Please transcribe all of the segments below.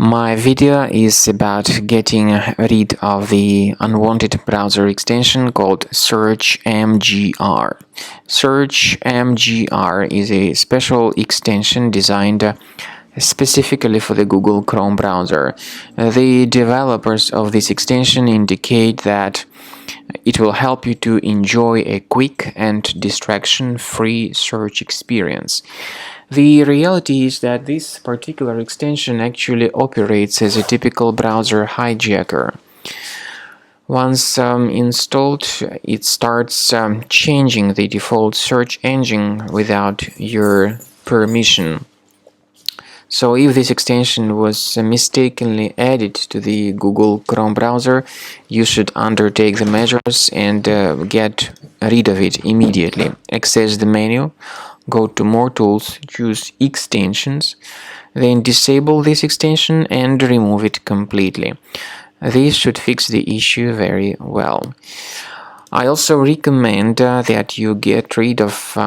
My video is about getting rid of the unwanted browser extension called Search-Mgr. Search-Mgr is a special extension designed specifically for the Google Chrome browser. The developers of this extension indicate that it will help you to enjoy a quick and distraction-free search experience. The reality is that this particular extension actually operates as a typical browser hijacker. Once installed, it starts changing the default search engine without your permission. So if this extension was mistakenly added to the Google Chrome browser, you should undertake the measures and get rid of it immediately. Access the menu, go to More Tools, choose Extensions, then disable this extension and remove it completely. This should fix the issue very well. I also recommend that you get rid of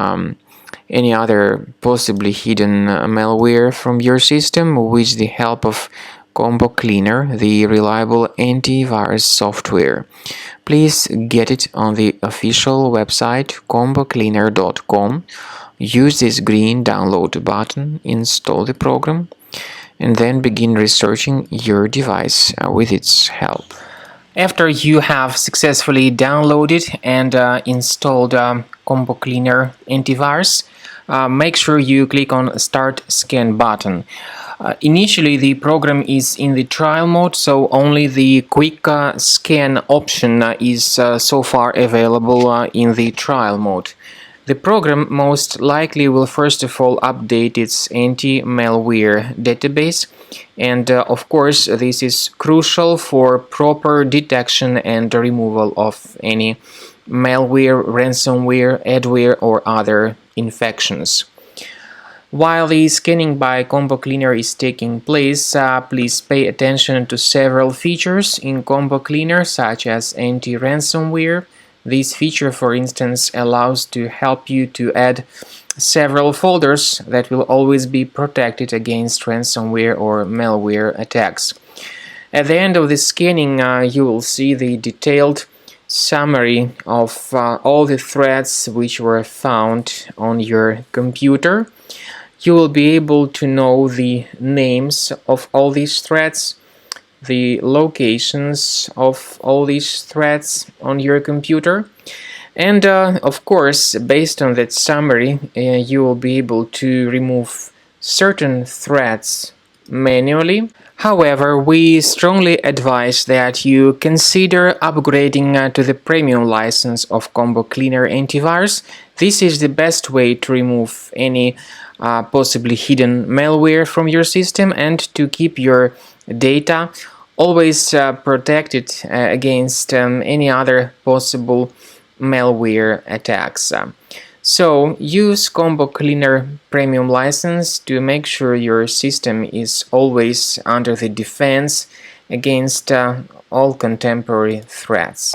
any other possibly hidden malware from your system with the help of Combo Cleaner, the reliable antivirus software. Please get it on the official website combocleaner.com. Use this green download button, install the program, and then begin researching your device with its help. After you have successfully downloaded and installed Combo Cleaner antivirus, make sure you click on Start Scan button. Initially, the program is in the trial mode, so only the quick scan option is so far available in the trial mode. The program most likely will first of all update its anti-malware database, and of course this is crucial for proper detection and removal of any malware, ransomware, adware or other infections. While the scanning by Combo Cleaner is taking place, please pay attention to several features in Combo Cleaner such as anti-ransomware. This feature, for instance, allows to help you to add several folders that will always be protected against ransomware or malware attacks. At the end of the scanning, you will see the detailed summary of all the threads which were found on your computer. You will be able to know the names of all these threads, the locations of all these threads on your computer, and of course, based on that summary, you will be able to remove certain threads manually. However, we strongly advise that you consider upgrading to the premium license of Combo Cleaner antivirus. This is the best way to remove any possibly hidden malware from your system and to keep your data always protected against any other possible malware attacks. So use Combo Cleaner Premium license to make sure your system is always under the defense against all contemporary threats.